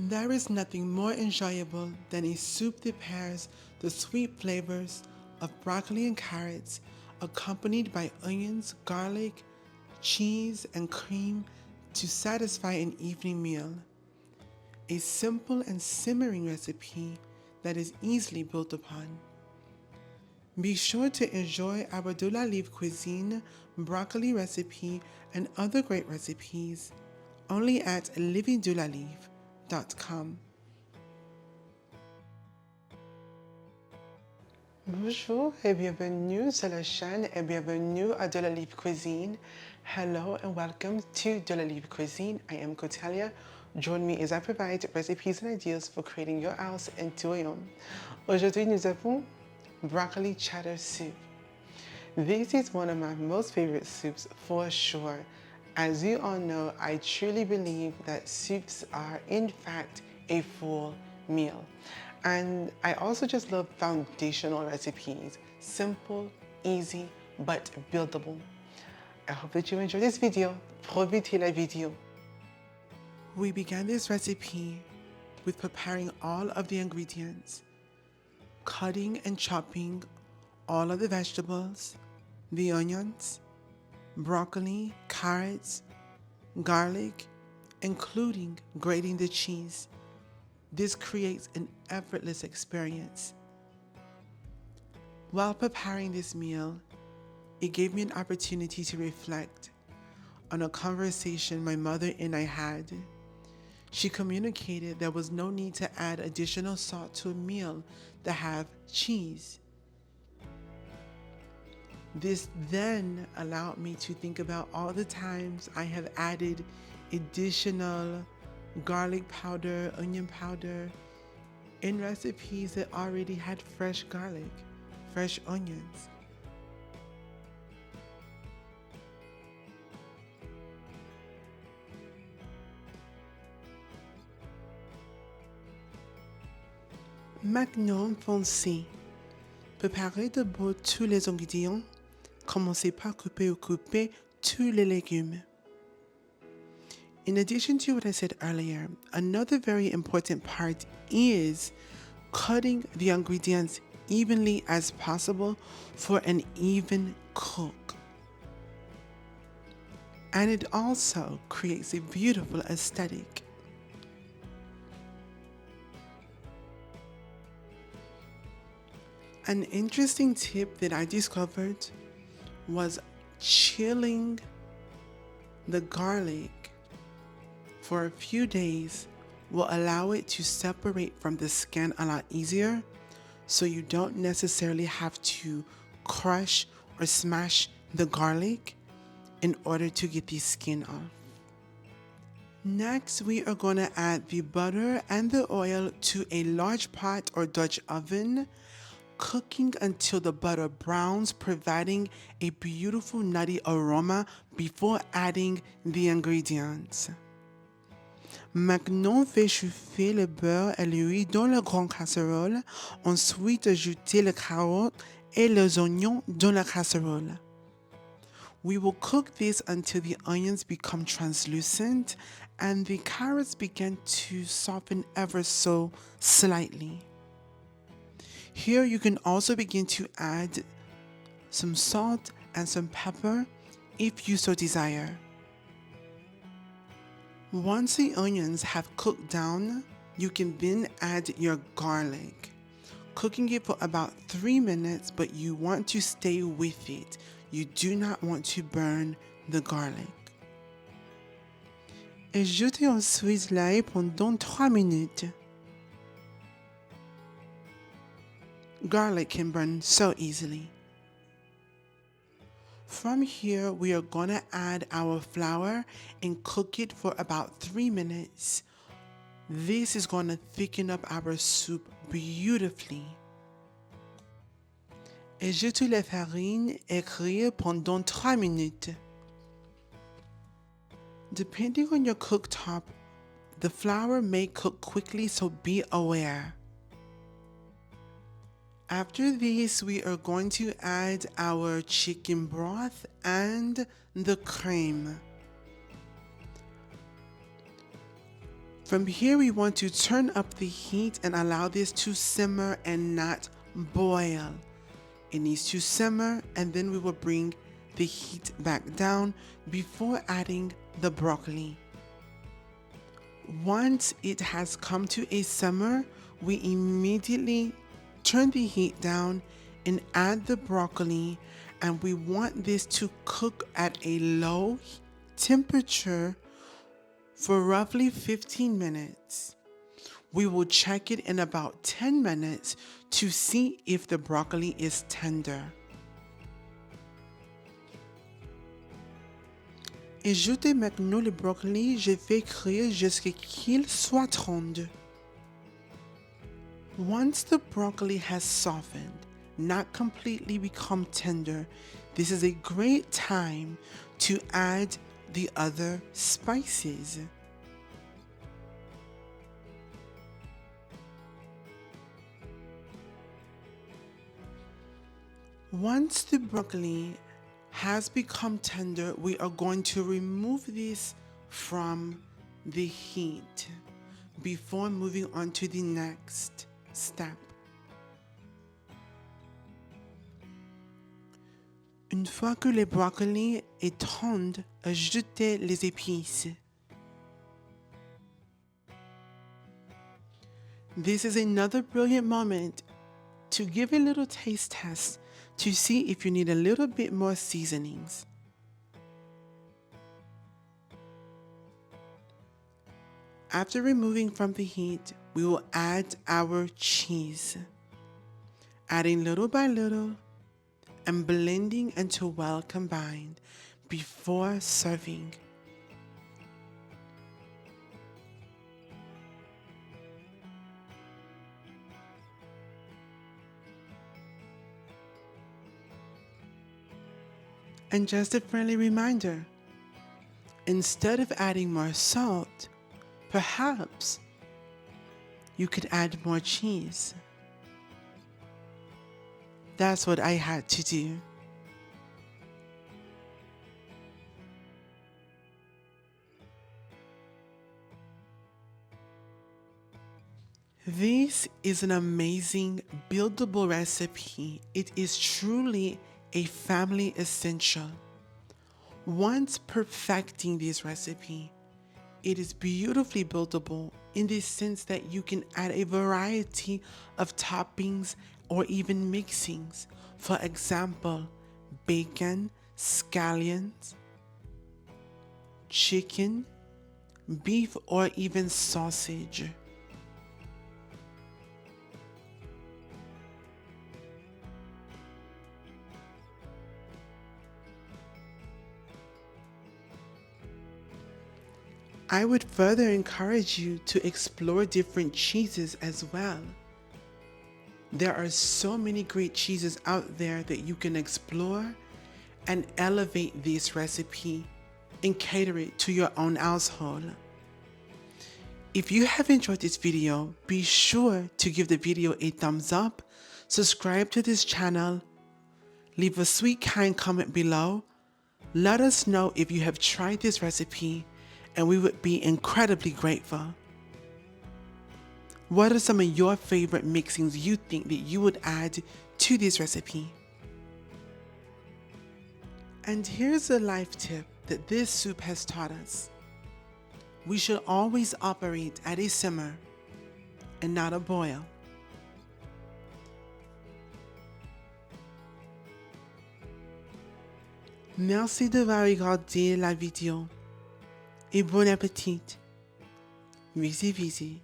There is nothing more enjoyable than a soup that pairs the sweet flavors of broccoli and carrots, accompanied by onions, garlic, cheese, and cream to satisfy an evening meal. A simple and simmering recipe that is easily built upon. Be sure to enjoy our de la Livre Cuisine broccoli recipe and other great recipes only at livedeulalivre.com. Bonjour et bienvenue sur la chaîne et bienvenue à De la Livre Cuisine. Hello and welcome to De la Livre Cuisine. I am Cotelia. Join me as I provide recipes and ideas for creating your house into a home. Aujourd'hui, nous avons broccoli cheddar soup. This is one of my most favorite soups for sure. As you all know, I truly believe that soups are in fact a full meal. And I also just love foundational recipes. Simple, easy, but buildable. I hope that you enjoy this video. Profitez la vidéo. We began this recipe with preparing all of the ingredients, cutting and chopping all of the vegetables, the onions, broccoli, carrots, garlic, including grating the cheese. This creates an effortless experience. While preparing this meal, it gave me an opportunity to reflect on a conversation my mother and I had. She communicated there was no need to add additional salt to a meal that have cheese. This then allowed me to think about all the times I have added additional garlic powder, onion powder in recipes that already had fresh garlic, fresh onions. Maintenant, pensez. Préparez d'abord tous les ingrédients. Commencez par couper ou couper tous les légumes. In addition to what I said earlier, another very important part is cutting the ingredients evenly as possible for an even cook. And it also creates a beautiful aesthetic. An interesting tip that I discovered was chilling the garlic for a few days will allow it to separate from the skin a lot easier, so you don't necessarily have to crush or smash the garlic in order to get the skin off. Next, we are going to add the butter and the oil to a large pot or Dutch oven, cooking until the butter browns, providing a beautiful nutty aroma before adding the ingredients. Maintenant, faites chauffer le beurre et l'huile dans la grande casserole. Ensuite, ajoutez les carottes et les oignons dans la casserole. We will cook this until the onions become translucent and the carrots begin to soften ever so slightly. Here you can also begin to add some salt and some pepper if you so desire. Once the onions have cooked down, you can then add your garlic. Cooking it for about 3 minutes, but you want to stay with it. You do not want to burn the garlic. Ajoutez ensuite l'ail pendant 3 minutes. Garlic can burn so easily. From here, we are going to add our flour and cook it for about 3 minutes. This is going to thicken up our soup beautifully. Ajoutez la farine et cuire pendant 3 minutes. Depending on your cooktop, the flour may cook quickly, so be aware. After this, we are going to add our chicken broth and the cream. From here, we want to turn up the heat and allow this to simmer and not boil. It needs to simmer, and then we will bring the heat back down before adding the broccoli. Once it has come to a simmer, we immediately turn the heat down and add the broccoli, and we want this to cook at a low temperature for roughly 15 minutes. We will check it in about 10 minutes to see if the broccoli is tender. Et j'ajoute maintenant le brocoli, je vais cuire jusqu'à qu'il soit tendre. Once the broccoli has softened, not completely become tender, this is a great time to add the other spices. Once the broccoli has become tender, we are going to remove this from the heat before moving on to the next step. Une fois que le brocoli est tendre, ajoutez les épices. This is another brilliant moment to give a little taste test to see if you need a little bit more seasonings. After removing from the heat, we will add our cheese, adding little by little and blending until well combined before serving. And just a friendly reminder, instead of adding more salt, perhaps you could add more cheese. That's what I had to do. This is an amazing buildable recipe. It is truly a family essential. Once perfecting this recipe, it is beautifully buildable in the sense that you can add a variety of toppings or even mixings. For example, bacon, scallions, chicken, beef, or even sausage. I would further encourage you to explore different cheeses as well. There are so many great cheeses out there that you can explore and elevate this recipe and cater it to your own household. If you have enjoyed this video, be sure to give the video a thumbs up, subscribe to this channel, leave a sweet kind comment below. Let us know if you have tried this recipe, and we would be incredibly grateful. What are some of your favorite mixings you think that you would add to this recipe? And here's a life tip that this soup has taught us. We should always operate at a simmer and not a boil. Merci d'avoir regardé la vidéo et bon appétit. Visez, visez.